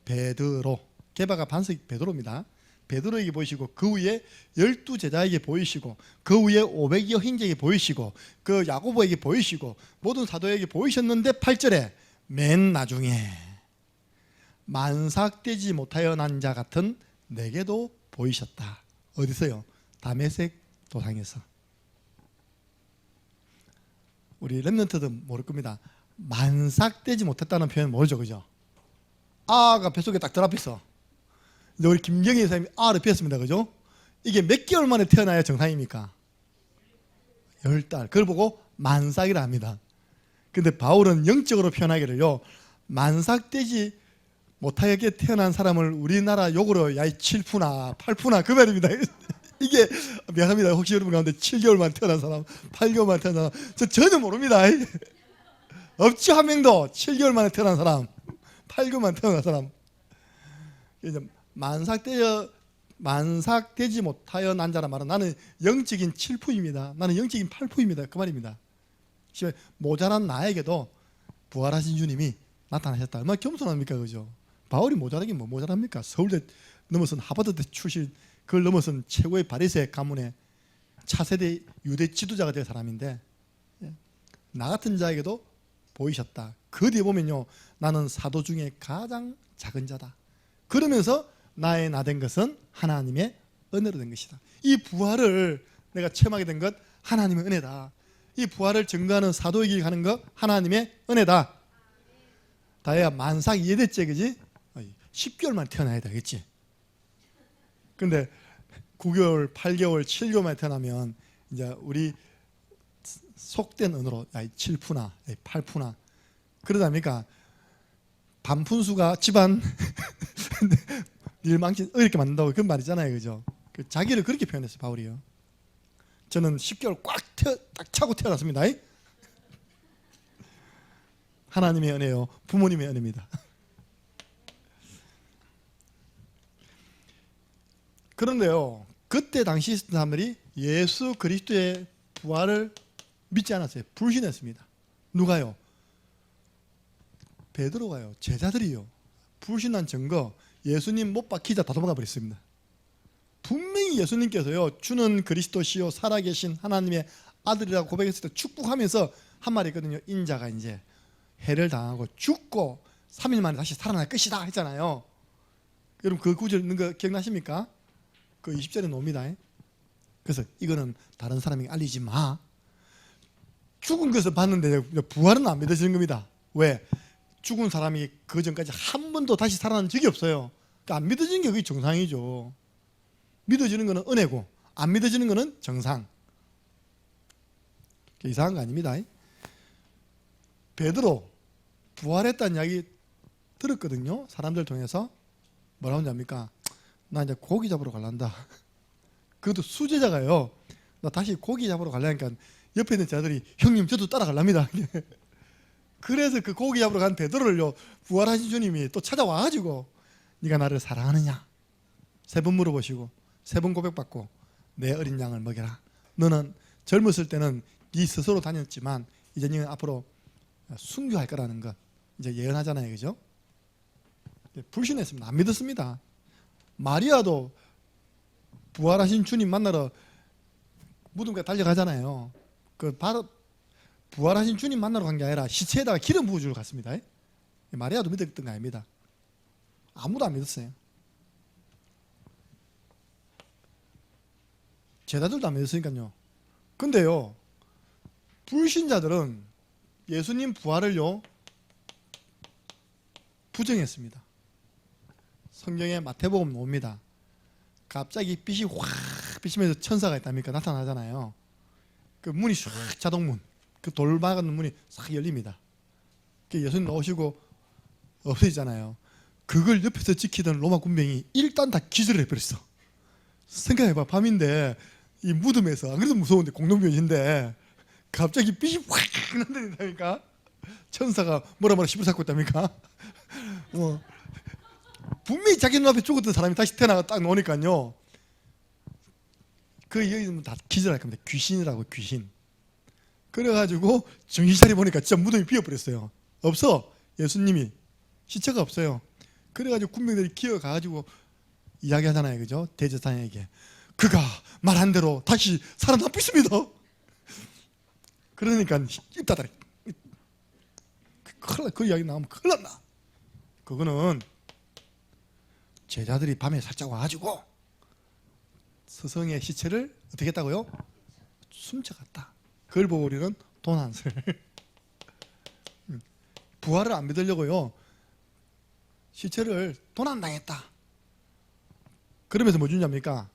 베드로. 게바가 반석 베드로입니다. 베드로에게 보이시고 그 위에 12제자에게 보이시고 그 위에 500여 형제에게 보이시고 그 야고보에게 보이시고 모든 사도에게 보이셨는데 8절에 맨 나중에 만삭되지 못하여 난 자 같은 내게도 보이셨다. 어디서요? 다메섹 도상에서. 우리 렘넌트들은 모를 겁니다. 만삭되지 못했다는 표현 모르죠, 그죠? 아가 뱃속에 딱 들어있어. 우리 김경희 선생님이 아를 피웠습니다, 그죠? 이게 몇 개월 만에 태어나야 정상입니까? 10달. 그걸 보고 만삭이라 합니다. 근데 바울은 영적으로 표현하기를요, 만삭되지 못하게 태어난 사람을 우리나라 욕으로 야이 7푸나 8푸나 그 말입니다. 이게 미안합니다. 혹시 여러분 가운데 7개월만 태어난 사람, 8개월만 태어난 사람, 저 전혀 모릅니다. 없지 한 명도 7개월 만에 태어난 사람, 8개월만 태어난 사람. 이제 만삭되지 못하여 난 자란 말은 나는 영적인 7푸입니다. 나는 영적인 8푸입니다. 그 말입니다. 모자란 나에게도 부활하신 주님이 나타나셨다. 얼마나 겸손합니까, 그죠? 바울이 모자라긴 뭐 모자랍니까? 서울대 넘어선 하버드대 출신, 그걸 넘어선 최고의 바리새 가문의 차세대 유대 지도자가 될 사람인데, 나 같은 자에게도 보이셨다. 그 뒤에 보면요, 나는 사도 중에 가장 작은 자다. 그러면서 나의 나 된 것은 하나님의 은혜로 된 것이다. 이 부활을 내가 체험하게 된 것 하나님의 은혜다. 이 부활을 증거하는 사도에게 가는 것 하나님의 은혜다. 다해야 만삭 이해됐지, 그지? 10개월만 태어나야 되겠지. 근데 9개월, 8개월, 7개월만 태어나면 이제 우리 속된 언어로 7푸나 8푸나 그러다 보니까 반푼수가 집안 일망친 어렵게 만든다고 그런 말이잖아요, 그죠? 자기를 그렇게 표현했어요, 바울이요. 저는 10개월 딱 차고 태어났습니다. 하나님의 은혜요, 부모님의 은혜입니다. 그런데요, 그때 당시 사람들이 예수 그리스도의 부활을 믿지 않았어요. 불신했습니다. 누가요? 베드로가요. 제자들이요. 불신한 증거, 예수님 못 박히자 다 도망가 버렸습니다. 분명히 예수님께서요, 주는 그리스도시요 살아계신 하나님의 아들이라고 고백했을 때 축복하면서 한 말이 있거든요. 인자가 이제 해를 당하고 죽고 3일 만에 다시 살아날 것이다 했잖아요. 여러분 그 구절 있는 거 기억나십니까? 그 20절에 나옵니다. 그래서 이거는 다른 사람에게 알리지 마. 죽은 것을 봤는데 부활은 안 믿어지는 겁니다. 왜? 죽은 사람이 그 전까지 한 번도 다시 살아난 적이 없어요. 그러니까 안 믿어지는 게 그게 정상이죠. 믿어지는 거는 은혜고 안 믿어지는 거는 정상. 이상한 거 아닙니다. 베드로 부활했다는 이야기 들었거든요. 사람들 통해서. 뭐라고 하냐니까 나 이제 고기 잡으러 갈란다. 그것도 수제자가요. 나 다시 고기 잡으러 가려니까 옆에 있는 자들이 형님 저도 따라갈랍니다. 그래서 그 고기 잡으러 간 베드로를요 부활하신 주님이 또 찾아와가지고 네가 나를 사랑하느냐 3번 물어보시고 3번 고백받고 내 어린 양을 먹여라. 너는 젊었을 때는 네 스스로 다녔지만 이제 너는 앞으로 순교할 거라는 것 이제 예언하잖아요. 그죠? 불신했습니다. 안 믿었습니다. 마리아도 부활하신 주님 만나러 무덤까지 달려가잖아요. 그 바로 부활하신 주님 만나러 간 게 아니라 시체에다가 기름 부어주러 갔습니다. 마리아도 믿었던 거 아닙니다. 아무도 안 믿었어요. 제자들도 안 믿었으니까요. 근데요 불신자들은 예수님 부활을요 부정했습니다. 성경에 마태복음 나옵니다. 갑자기 빛이 확 비치면서 천사가 있답니까? 나타나잖아요. 그 문이 샥 자동문, 그 돌 막은 문이 싹 열립니다. 예수님 나오시고 없어지잖아요. 그걸 옆에서 지키던 로마 군병이 일단 다 기절을 해버렸어. 생각해봐. 밤인데 이 무덤에서 안 그래도 무서운데 공동묘지인데 갑자기 빛이 확 나타난다니까. 천사가 뭐라 시부를 잡고 있답니까? 분명히 자기 눈앞에 죽었던 사람이 다시 태어나가 딱 나오니까요. 그 여인은 다 기절할 겁니다. 귀신이라고 귀신. 그래가지고 정신 차려 보니까 진짜 무덤이 비어버렸어요. 없어. 예수님이 시체가 없어요. 그래가지고 군병들이 기어가가지고 이야기하잖아요. 그죠? 대제사장에게 그가 말한 대로 다시 살아남겠습니다. 그러니까 입 닫아라. 그 이야기 나오면 큰일 난다. 그거는 제자들이 밤에 살짝 와가지고 스승의 시체를 어떻게 했다고요? 숨겨갔다. 그걸 보고 우리는 도난설. 부활을 안 믿으려고요 시체를 도난당했다. 그러면서 뭐 주냐입니까?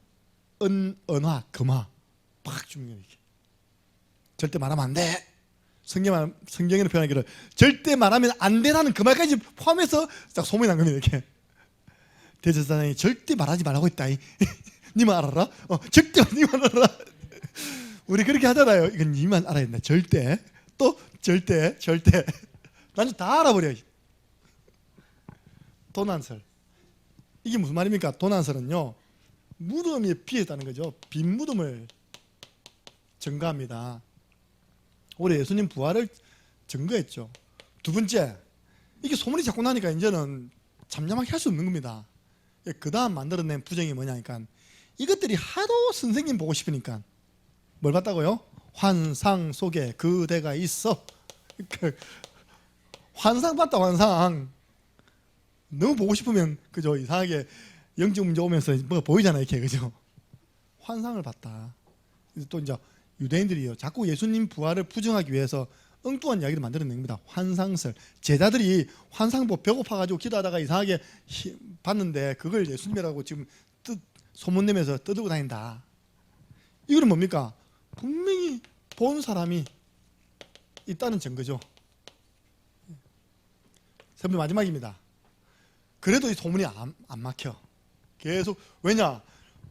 은화, 금화 팍 주는 거예요. 절대 말하면 안 돼. 성경에는 표현하기를 절대 말하면 안 되라는 그 말까지 포함해서 딱 소문이 난 겁니다. 이렇게 대제사장이 절대 말하지 말라고 했다. 니만 알아라? 절대 니만 알아라. 우리 그렇게 하잖아요. 이건 니만 알아야 된다. 절대. 또 절대. 나는 다 알아버려. 도난설. 이게 무슨 말입니까? 도난설은요 무덤이 비었다는 거죠. 빈 무덤을 증거합니다. 올해 예수님 부활을 증거했죠. 두 번째, 이게 소문이 자꾸 나니까 이제는 잠잠하게 할 수 없는 겁니다. 그 다음 만들어낸 부정이 뭐냐니까 이것들이 하도 선생님 보고 싶으니까 뭘 봤다고요? 환상 속에 그대가 있어. 환상 봤다. 환상 너무 보고 싶으면 그죠? 이상하게 영적 문제 오면서 뭐가 보이잖아요. 이렇게 그죠? 환상을 봤다. 또 이제 유대인들이요 자꾸 예수님 부활을 부정하기 위해서 엉뚱한 이야기를 만들어낸 겁니다. 환상설. 제자들이 환상 보고 배고파가지고 기도하다가 이상하게 봤는데 그걸 예수님이라고 지금 소문내면서 떠들고 다닌다. 이거는 뭡니까? 분명히 본 사람이 있다는 증거죠. 세 번째 마지막입니다. 그래도 이 소문이 안 막혀. 계속. 왜냐?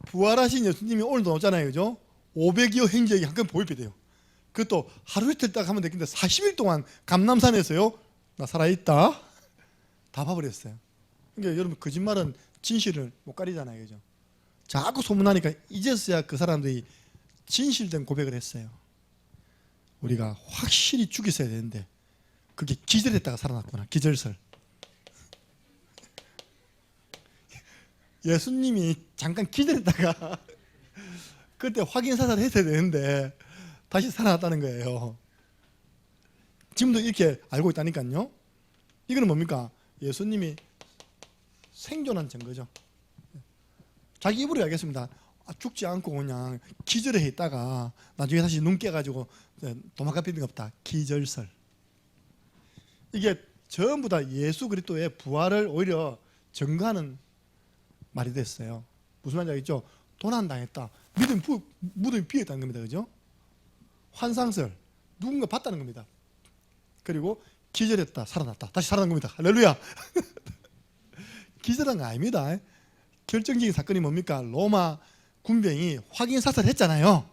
부활하신 예수님이 오늘도 나오잖아요. 그죠? 500여 행적이 한꺼번에 보입게 돼요. 그것도 하루 이틀 딱 하면 되겠는데 40일 동안 감남산에서요 나 살아있다 다 봐버렸어요. 그러니까 여러분 거짓말은 진실을 못 가리잖아요. 그죠? 자꾸 소문나니까 이제서야 그 사람들이 진실된 고백을 했어요. 우리가 확실히 죽였어야 되는데 그게 기절했다가 살아났구나. 기절설. 예수님이 잠깐 기절했다가 그때 확인 사살을 했어야 되는데 다시 살아났다는 거예요. 지금도 이렇게 알고 있다니까요. 이거는 뭡니까? 예수님이 생존한 증거죠. 자기 입으로 이야기했습니다. 죽지 않고 그냥 기절해 있다가 나중에 다시 눈 깨가지고 도망갈 필요가 없다. 기절설. 이게 전부 다 예수 그리스도의 부활을 오히려 증거하는 말이 됐어요. 무슨 말인지 알겠죠? 도난당했다. 무덤이 비어있다는 겁니다. 그죠? 환상설. 누군가 봤다는 겁니다. 그리고 기절했다 살아났다 다시 살아난 겁니다. 할렐루야. 기절한 거 아닙니다. 결정적인 사건이 뭡니까? 로마 군병이 확인 사살했잖아요.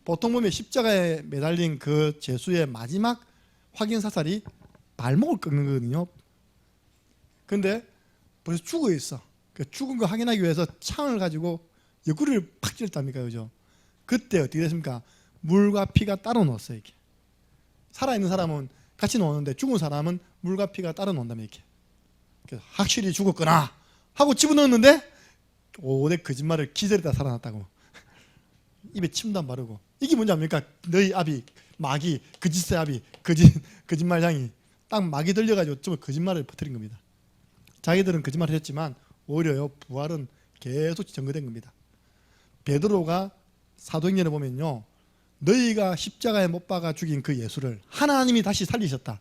보통 보면 십자가에 매달린 그 제수의 마지막 확인 사살이 발목을 꺾는 거거든요. 근데 벌써 죽어 있어. 그 죽은 거 확인하기 위해서 창을 가지고 옆구리를 팍 찔렀답니까, 그죠? 그때 어떻게 됐습니까? 물과 피가 따로 넣었어요. 이렇게 살아있는 사람은 같이 넣었는데 죽은 사람은 물과 피가 따로 넣는다며 이렇게. 그래서 확실히 죽었구나 하고 집어넣었는데 오대 거짓말을 기절했다 살아났다고. 입에 침도 안 바르고. 이게 뭔지 압니까? 너희 아비 마귀 거짓의 아비 거짓말장이 딱 마귀 들려가지고 좀 거짓말을 퍼뜨린 겁니다. 자기들은 거짓말을 했지만 오히려요 부활은 계속 증거된 겁니다. 베드로가 사도행전에 보면요 너희가 십자가에 못 박아 죽인 그 예수를 하나님이 다시 살리셨다.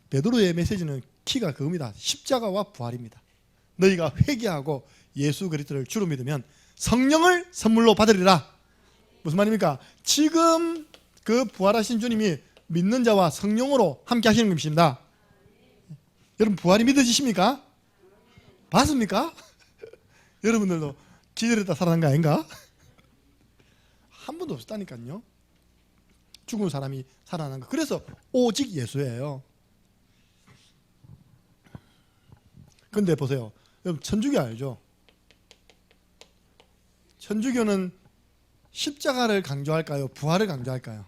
베드로의 메시지는 키가 그겁니다. 십자가와 부활입니다. 너희가 회개하고 예수 그리스도를 주로 믿으면 성령을 선물로 받으리라. 무슨 말입니까? 지금 그 부활하신 주님이 믿는 자와 성령으로 함께 하시는 것입니다. 여러분 부활이 믿어지십니까? 봤습니까? 여러분들도 기절했다 살아난 거 아닌가? 한 번도 없었다니까요. 죽은 사람이 살아난 거. 그래서 오직 예수예요. 근데 보세요. 여러분 천주교 알죠? 천주교는 십자가를 강조할까요? 부활을 강조할까요?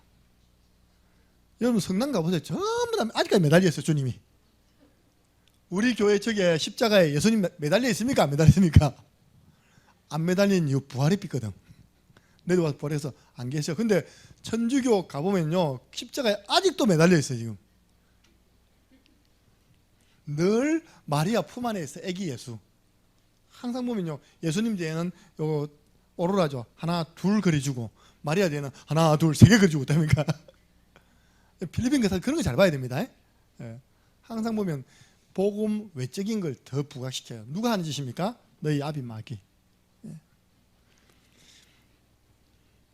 여러분 성당 가보세요. 전부 다 아직까지 매달려 있어요. 주님이. 우리 교회 쪽에 십자가에 예수님 매달려 있습니까? 안 매달려 있습니까? 안 매달린 이유 부활이 있거든. 내려와서 부활해서 안 계셔. 근데 천주교 가보면요 십자가에 아직도 매달려 있어요. 지금 늘 마리아 품 안에 있어. 애기 예수. 항상 보면요 예수님 뒤에는 요 오로라죠. 하나 둘 그려주고 마리아 뒤에는 하나 둘 세 개 그려주고 있답니까? 필리핀 가서 그런 거 잘 봐야 됩니다. 예. 항상 보면 복음 외적인 걸 더 부각시켜요. 누가 하는 짓입니까? 너희 아비 마귀. 예.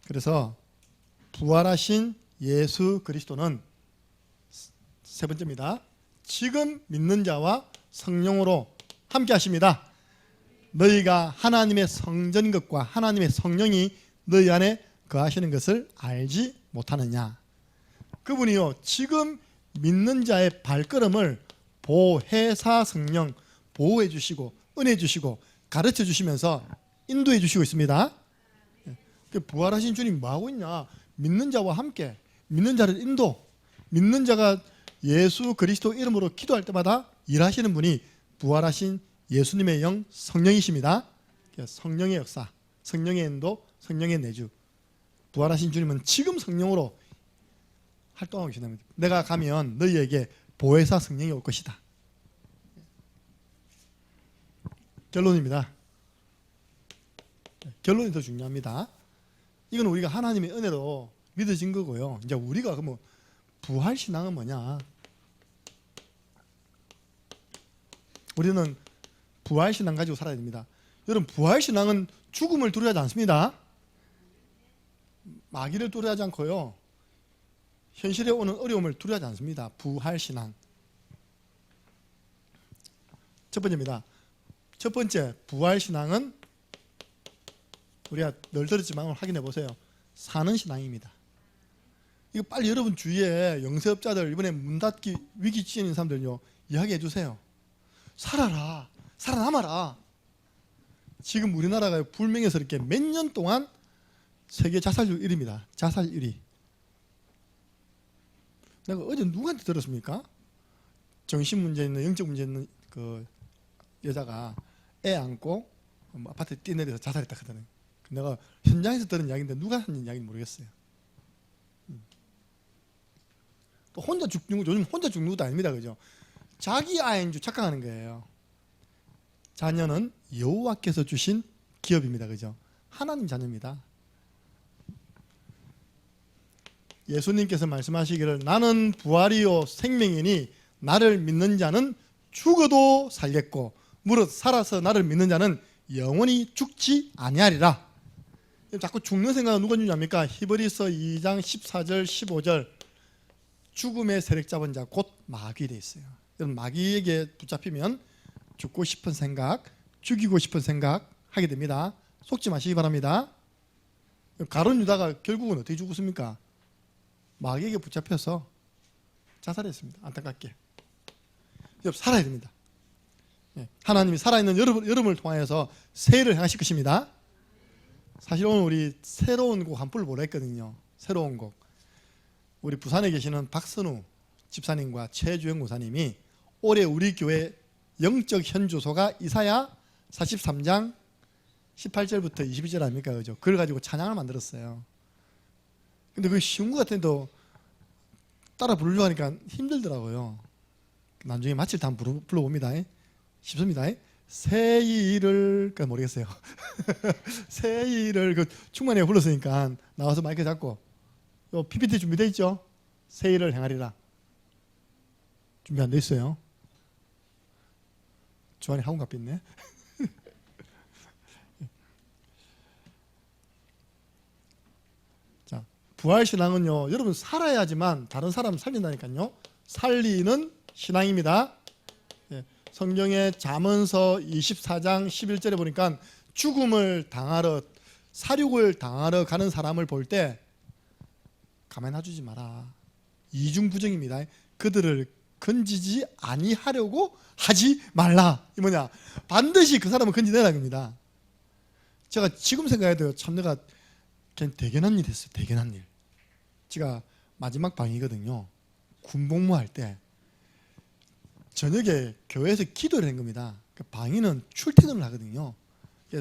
그래서 부활하신 예수 그리스도는 세 번째입니다. 지금 믿는 자와 성령으로 함께 하십니다. 너희가 하나님의 성전인 것과 하나님의 성령이 너희 안에 거하시는 것을 알지 못하느냐. 그분이요 지금 믿는 자의 발걸음을 보혜사 성령 보호해 주시고 은혜 주시고 가르쳐 주시면서 인도해 주시고 있습니다. 부활하신 주님 뭐하고 있냐. 믿는 자와 함께 믿는 자를 인도, 믿는 자가 예수 그리스도 이름으로 기도할 때마다 일하시는 분이 부활하신 예수님의 영 성령이십니다. 성령의 역사, 성령의 인도, 성령의 내주. 부활하신 주님은 지금 성령으로 활동하고 계십니다. 내가 가면 너희에게 보혜사 성령이 올 것이다. 결론입니다. 결론이 더 중요합니다. 이건 우리가 하나님의 은혜로 믿어진 거고요. 이제 우리가 그러면 부활신앙은 뭐냐? 우리는 부활신앙 가지고 살아야 됩니다. 여러분 부활신앙은 죽음을 두려워하지 않습니다. 마귀를 두려워하지 않고요. 현실에 오는 어려움을 두려워하지 않습니다. 부활신앙. 첫 번째입니다. 첫 번째 부활신앙은 우리가 늘 들었지만 확인해 보세요. 사는 신앙입니다. 이거 빨리 여러분 주위에 영세업자들 이번에 문 닫기 위기 지에 있는 사람들요 이야기해 주세요. 살아라. 살아남아라. 지금 우리나라가 불명예스럽게 몇 년 동안 세계 자살률 1위입니다. 자살 1위. 내가 어제 누구한테 들었습니까? 정신 문제 있는 영적 문제 있는 그 여자가 애 안고 아파트에 뛰내려서 자살했다 하더니 내가 현장에서 들은 이야기인데 누가 하는 이야기인지 모르겠어요. 또 혼자 죽는 거 요즘 혼자 죽는 것도 아닙니다. 그죠? 자기 아이인 줄 착각하는 거예요. 자녀는 여호와께서 주신 기업입니다. 그죠? 하나님 자녀입니다. 예수님께서 말씀하시기를 나는 부활이요 생명이니 나를 믿는 자는 죽어도 살겠고 무릇 살아서 나를 믿는 자는 영원히 죽지 아니하리라. 자꾸 죽는 생각은 누가 주냐입니까? 히브리서 2장 14절 15절 죽음의 세력 잡은 자 곧 마귀 돼 있어요. 여러분 마귀에게 붙잡히면 죽고 싶은 생각, 죽이고 싶은 생각 하게 됩니다. 속지 마시기 바랍니다. 가룟 유다가 결국은 어떻게 죽었습니까? 마귀에게 붙잡혀서 자살했습니다. 안타깝게. 여러분 살아야 됩니다. 하나님이 살아있는 여러분을 통하여서 세를 행하실 것입니다. 사실 오늘 우리 새로운 곡 한 불을 보라 했거든요. 새로운 곡. 우리 부산에 계시는 박선우 집사님과 최주영 목사님이 올해 우리 교회 영적 현주소가 이사야 43장 18절부터 22절 아닙니까? 그죠? 그걸 가지고 찬양을 만들었어요. 근데 그 쉬운 것 같은데도 따라 부르려고 하니까 힘들더라고요. 나중에 마칠 때 한번 불러봅니다. 쉽습니다. 새 일을 모르겠어요. 새 일을 그 충만히 불렀으니까 나와서 마이크 잡고 요 PPT 준비되어 있죠? 새 일을 행하리라. 준비 안 돼 있어요. 주한이 학원 값이 있네. 자, 부활신앙은요, 여러분 살아야지만 다른 사람 살린다니까요. 살리는 신앙입니다. 성경의 잠언서 24장 11절에 보니까 죽음을 당하러, 사륙을 당하러 가는 사람을 볼 때 가만히 놔두지 마라. 이중부정입니다. 그들을 건지지 아니하려고 하지 말라. 이 뭐냐? 반드시 그 사람을 건지내라는 겁니다. 제가 지금 생각해도 참 내가 그냥 대견한 일 했어요. 대견한 일. 제가 마지막 방이거든요. 군복무할 때 저녁에 교회에서 기도를 한 겁니다. 방위는 출퇴근을 하거든요.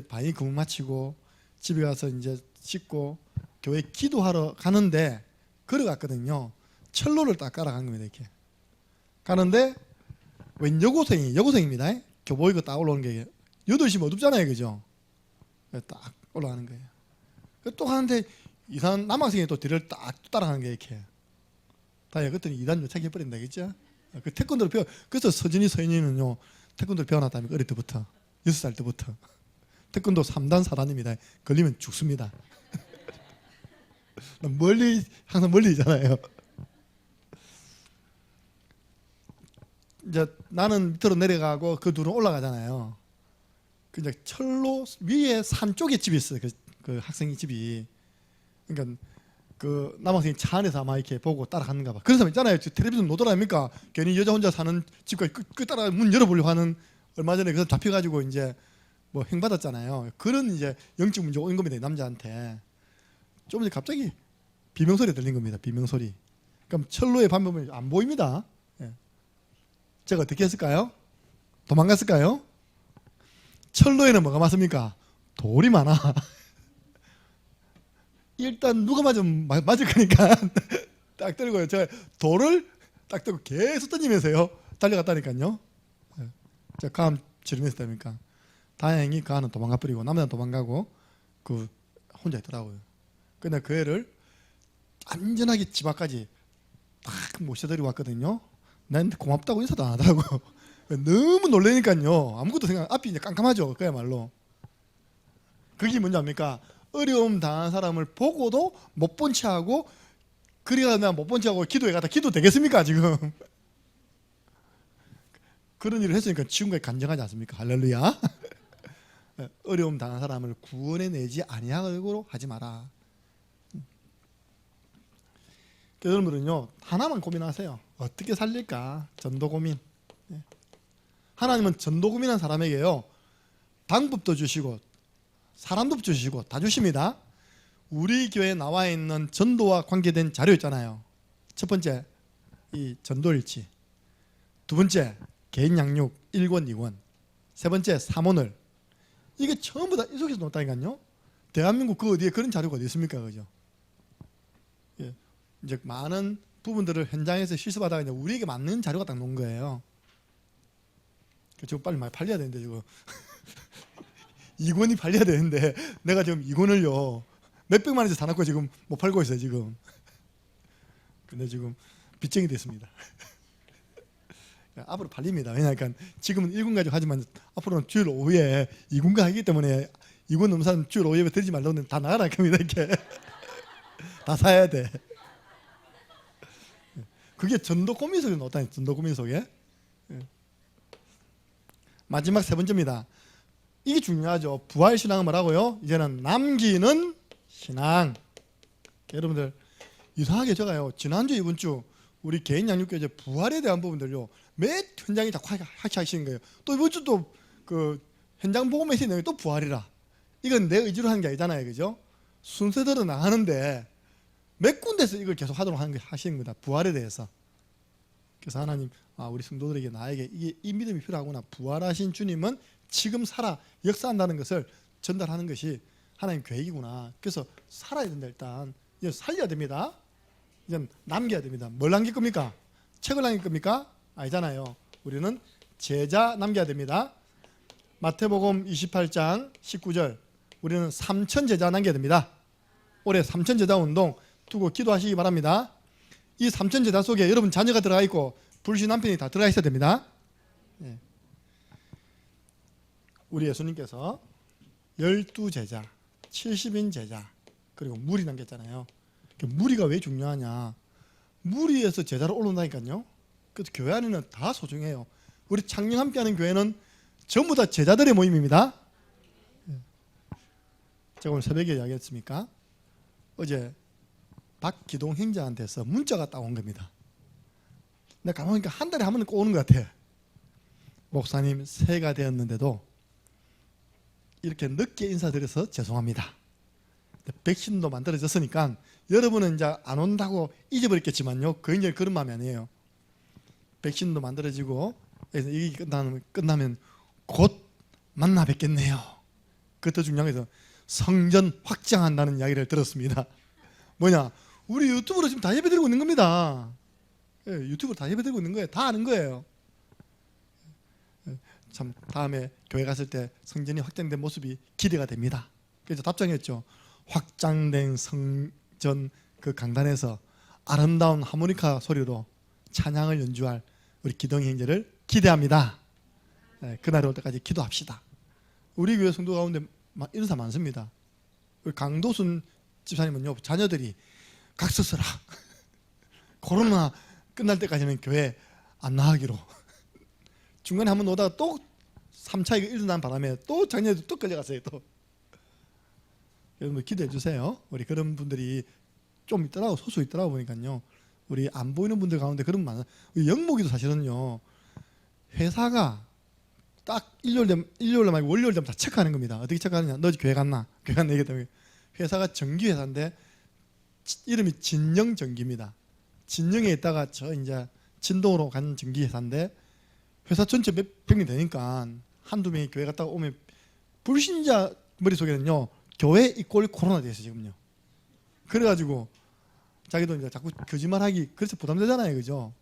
방위 근무 마치고 집에 가서 이제 씻고 교회 기도하러 가는데 걸어갔거든요. 철로를 딱 깔아간 겁니다. 이렇게 가는데 웬 여고생입니다. 교복 입고 딱 올라오는 게 8시면 어둡잖아요. 그죠? 딱 올라가는 거예요. 또 가는데 이상한 남학생이 또 뒤를 딱 따라가는 게 이렇게 다야 그랬더니 2단 요착해버린다. 그죠? 그 태권도를 그래서 서진이는요 태권도를 배워놨다니까. 어릴 때부터 6살 때부터 태권도 3단 4단입니다. 걸리면 죽습니다. 항상 멀리 있잖아요. 이제 나는 밑으로 내려가고 그 둘은 올라가잖아요. 이제 철로 위에 산 쪽에 집이 있어요. 그 학생이 집이. 그러니까 그 남학생이 차 안에서 아마 이렇게 보고 따라가는가 봐. 그런 사람 있잖아요. 텔레비전 노더라 아닙니까? 괜히 여자 혼자 사는 집까지 그 따라 문 열어보려고 하는. 얼마 전에 그 사람 잡혀가지고 이제 뭐 행 받았잖아요. 그런 이제 영적 문제가 온 겁니다. 남자한테. 좀 이제 갑자기 비명소리 들린 겁니다. 비명소리. 그럼 철로에 반면은 안 보입니다. 제가 어떻게 했을까요? 도망갔을까요? 철로에는 뭐가 많습니까? 돌이 많아. 일단 누가 맞을 거니까 딱 들고요. 제가 돌을 딱 들고 계속 던지면서요 달려갔다니까요. 제가 감 지르면서다니까. 다행히 그 아는 도망가 버리고 남자는 도망가고 그 혼자 있더라고요. 근데 그 애를 안전하게 집 앞까지 딱 모셔드리고 왔거든요. 나한테 고맙다고 인사도 안 하더라고. 너무 놀라니까요. 아무것도 생각, 앞이 이제 깜깜하죠. 그야말로. 그게 뭔지 압니까? 어려움 당한 사람을 보고도 못 본 채하고, 그래가 나 못 본 채하고 기도해 가다 기도 되겠습니까 지금? 그런 일을 했으니까 지금까지 간증하지 않습니까? 할렐루야. 어려움 당한 사람을 구원해내지 아니하도록 하지 마라. 여러분들은요 하나만 고민하세요. 어떻게 살릴까? 전도 고민. 하나님은 전도 고민한 사람에게요 방법도 주시고 사람도 주시고 다 주십니다. 우리 교회에 나와 있는 전도와 관계된 자료 있잖아요. 첫 번째 이 전도일지, 두 번째 개인 양육 1권 2권, 세 번째 사모늘. 이게 전부 다 이 속에서 놓았다니까요. 대한민국 그 어디에 그런 자료가 어디 있습니까? 그죠? 예. 이제 많은 부분들을 현장에서 실습하다가 이제 우리에게 맞는 자료가 딱 놓은 거예요. 지금 빨리 많이 팔려야 되는데 지금 2권이 팔려야 되는데 내가 지금 2권을요 몇백만 원씩 사놓고 지금 못 팔고 있어요 지금. 근데 지금 빚쟁이 됐습니다. 앞으로 팔립니다. 왜냐하면 지금은 1권 가지고 하지만 앞으로는 주일 오후에 2권가 하기 때문에 2권 넘는 사람 주일 오후에 들지 말라고 다 나가라 겁니다. 이렇게 다 사야 돼. 그게 전도 고민 속에 넣었다니. 전도 고민 속에. 예. 마지막 세 번째입니다. 이게 중요하죠. 부활 신앙은 뭐라고요? 이제는 남기는 신앙. 여러분들 이상하게 제가요, 지난주 이번 주 우리 개인 양육교회 이제 부활에 대한 부분들요 매 현장이 자꾸 하시는 거예요. 또 이번 주 또 그 현장 보고 메시지 내용이 또 부활이라. 이건 내 의지로 하는 게 아니잖아요, 그죠? 순서대로 나가는데 몇 군데서 이걸 계속 하도록 하시는 겁니다. 부활에 대해서. 그래서 하나님, 우리 성도들에게 나에게 이 믿음이 필요하구나. 부활하신 주님은 지금 살아 역사한다는 것을 전달하는 것이 하나님 계획이구나. 그래서 살아야 된다. 일단 이제 살려야 됩니다. 이제 남겨야 됩니다. 뭘 남길 겁니까? 책을 남길 겁니까? 아니잖아요. 우리는 제자 남겨야 됩니다. 마태복음 28장 19절, 우리는 3천 제자 남겨야 됩니다. 올해 3천 제자 운동 두고 기도하시기 바랍니다. 이 3천 제자 속에 여러분 자녀가 들어가 있고 불신 남편이 다 들어가 있어야 됩니다. 예. 우리 예수님께서 12제자, 70인 제자, 그리고 무리 남겼잖아요. 무리가 왜 중요하냐? 무리에서 제자로 올라온다니까요. 그래서 교회 안에는 다 소중해요. 우리 창녕 함께하는 교회는 전부 다 제자들의 모임입니다. 제가 오늘 새벽에 이야기했습니까? 어제 박기동 행자한테서 문자가 딱 온 겁니다. 내가 가만히 보니까 한 달에 한 번은 꼭 오는 것 같아. 목사님, 새해가 되었는데도 이렇게 늦게 인사드려서 죄송합니다. 백신도 만들어졌으니까 여러분은 이제 안 온다고 잊어버렸겠지만요, 굉장히 그런 마음이 아니에요. 백신도 만들어지고 이게 끝나면 곧 만나 뵙겠네요. 그것도 중요한 게서 성전 확장한다는 이야기를 들었습니다. 뭐냐? 우리 유튜브로 지금 다 예배드리고 있는 겁니다. 예, 유튜브로 다 예배드리고 있는 거예요. 다 아는 거예요. 참 다음에 교회 갔을 때 성전이 확장된 모습이 기대가 됩니다. 그래서 답장했죠. 확장된 성전 그 강단에서 아름다운 하모니카 소리로 찬양을 연주할 우리 기동의 형제를 기대합니다. 네, 그날이 올 때까지 기도합시다. 우리 교회 성도 가운데 이런 사람 많습니다. 우리 강도순 집사님은요, 자녀들이 각서서라 코로나 끝날 때까지는 교회 안 나가기로. 중간에 한번 오다가 또 3차 이거 일어난 바람에 또 작년에도 또 끌려갔어요. 또 여러분 기대해 주세요. 우리 그런 분들이 좀 있더라고, 소수 있더라고 보니까요. 우리 안 보이는 분들 가운데 그런 분 많아요. 영목이도 사실은요, 회사가 딱 일요일날 말고 월요일 되면 다 체크하는 겁니다. 어떻게 체크하느냐? 너 교회 갔나? 교회 갔나? 이게 때문에 회사가 전기회사인데 이름이 진영전기입니다. 진영에 있다가 저 이제 진동으로 간 전기회사인데 회사 전체 몇백 명 되니까 한두 명이 교회 갔다가 오면 불신자 머릿속에는요, 교회 이꼴 코로나 돼 있어요 지금요. 그래가지고 자기도 이제 자꾸 거짓말하기 그래서 부담되잖아요, 그죠?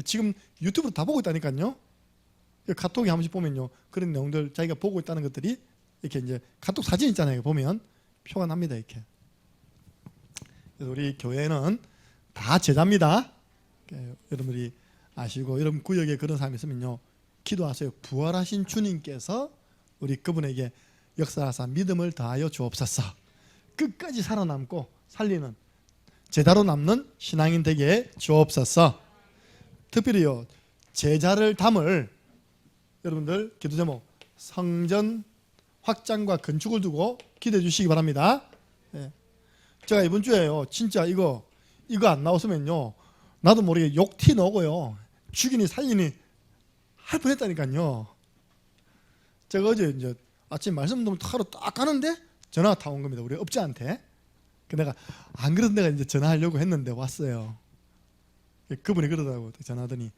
지금 유튜브로 다 보고 있다니까요. 카톡에 한 번씩 보면요, 그런 내용들 자기가 보고 있다는 것들이 이렇게 이제 카톡 사진 있잖아요. 보면 표가 납니다, 이렇게. 그래서 우리 교회는 다 제자입니다. 여러분들이 아시고, 여러분 구역에 그런 사람이 있으면요, 기도하세요. 부활하신 주님께서 우리 그분에게 역사하사 믿음을 더하여 주옵소서. 끝까지 살아남고 살리는 제자로 남는 신앙인 되게 주옵소서. 특별히요, 제자를 담을 여러분들 기도 제목 성전 확장과 건축을 두고 기대해 주시기 바랍니다. 네. 제가 이번 주에요, 진짜 이거 안 나왔으면요, 나도 모르게 욕티 나오고요, 죽이니 살리니 할 뻔했다니까요. 제가 어제 이제 아침 말씀 하러 딱 가는데 전화가 다 온 겁니다. 우리 업자한테. 내가 안 그래도 내가 이제 전화하려고 했는데 왔어요. 그분이 그러더라고요. 전화하더니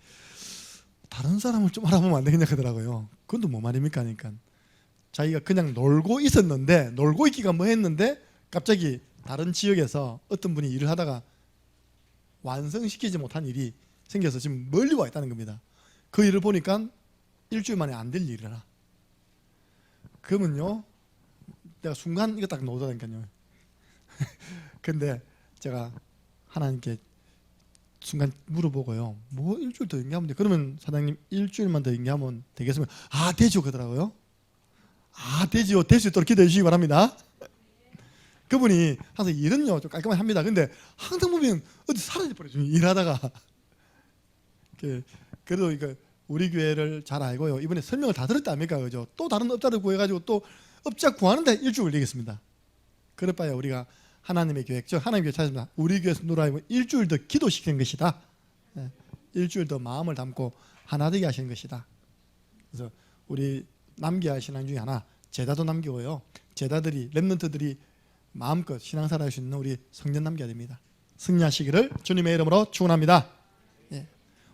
다른 사람을 좀 알아보면 안 되겠냐 하더라고요. 그건 또 뭐 말입니까? 하니까 자기가 그냥 놀고 있었는데, 놀고 있기가 뭐 했는데 갑자기 다른 지역에서 어떤 분이 일을 하다가 완성시키지 못한 일이 생겨서 지금 멀리 와 있다는 겁니다. 그 일을 보니까 일주일 만에 안 될 일이라. 그러면요, 내가 순간 이거 딱 놓으다니까요. 근데 제가 하나님께 순간 물어보고요, 뭐 일주일 더 연기하면 돼. 그러면 사장님 일주일만 더 연기하면 되겠으면 되죠 그러더라고요. 되지요. 될 수 있도록 기도해 주시기 바랍니다. 그분이 항상 일은요 좀 깔끔하게 합니다. 근데 항상 보면 어디 사라져 버려요. 일하다가 그래도 이거 우리 교회를 잘 알고요. 이번에 설명을 다 들었다 아닙니까? 그죠? 또 다른 업자를 구해가지고 또 업자 구하는데 일주일 걸리겠습니다. 그럴 바에 우리가 하나님의 계획, 즉 하나님 교회 찾습니다. 우리 교회에서 누라이고 일주일 더 기도시키는 것이다. 일주일 더 마음을 담고 하나 되게 하시는 것이다. 그래서 우리 남겨야 할 신앙 중에 하나, 제자도 남기고요. 제자들이, 렘넌트들이 마음껏 신앙생활 할 수 있는 우리 성전 남겨야 됩니다. 승리하시기를 주님의 이름으로 축원합니다.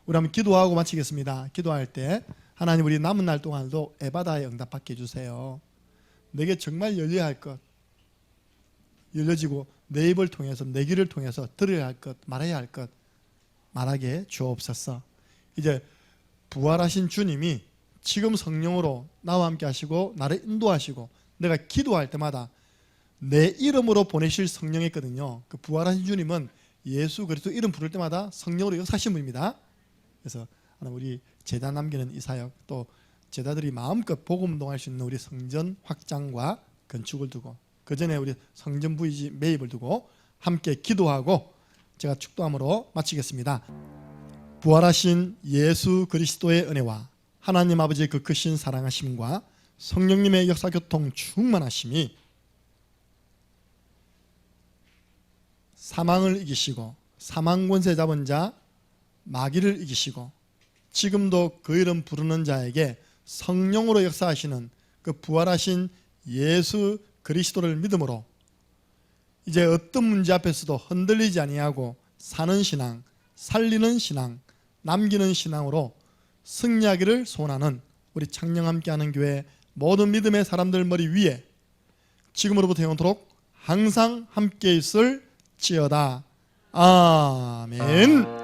우리 한번 기도하고 마치겠습니다. 기도할 때 하나님, 우리 남은 날 동안도 에바다에 응답받게 해주세요. 내게 정말 열려야 할 것, 열려지고 내 입을 통해서, 내 귀를 통해서 들어야 할 것, 말해야 할 것 말하게 주옵소서. 이제 부활하신 주님이 지금 성령으로 나와 함께 하시고 나를 인도하시고 내가 기도할 때마다 내 이름으로 보내실 성령이 있거든요. 그 부활하신 주님은 예수 그리스도 이름 부를 때마다 성령으로 역사하신 분입니다. 그래서 우리 제자 남기는 이 사역, 또 제자들이 마음껏 복음 운동할 수 있는 우리 성전 확장과 건축을 두고, 그 전에 우리 성전 부이지 매입을 두고 함께 기도하고 제가 축도함으로 마치겠습니다. 부활하신 예수 그리스도의 은혜와 하나님 아버지의 그 크신 사랑하심과 성령님의 역사교통 충만하심이 사망을 이기시고 사망 권세 잡은 자 마귀를 이기시고 지금도 그 이름 부르는 자에게 성령으로 역사하시는 그 부활하신 예수 그리스도를 믿음으로 이제 어떤 문제 앞에서도 흔들리지 아니하고 사는 신앙, 살리는 신앙, 남기는 신앙으로 승리하기를 소원하는 우리 창녕 함께하는 교회 모든 믿음의 사람들 머리 위에 지금으로부터 영원토록 항상 함께 있을지어다. 아멘.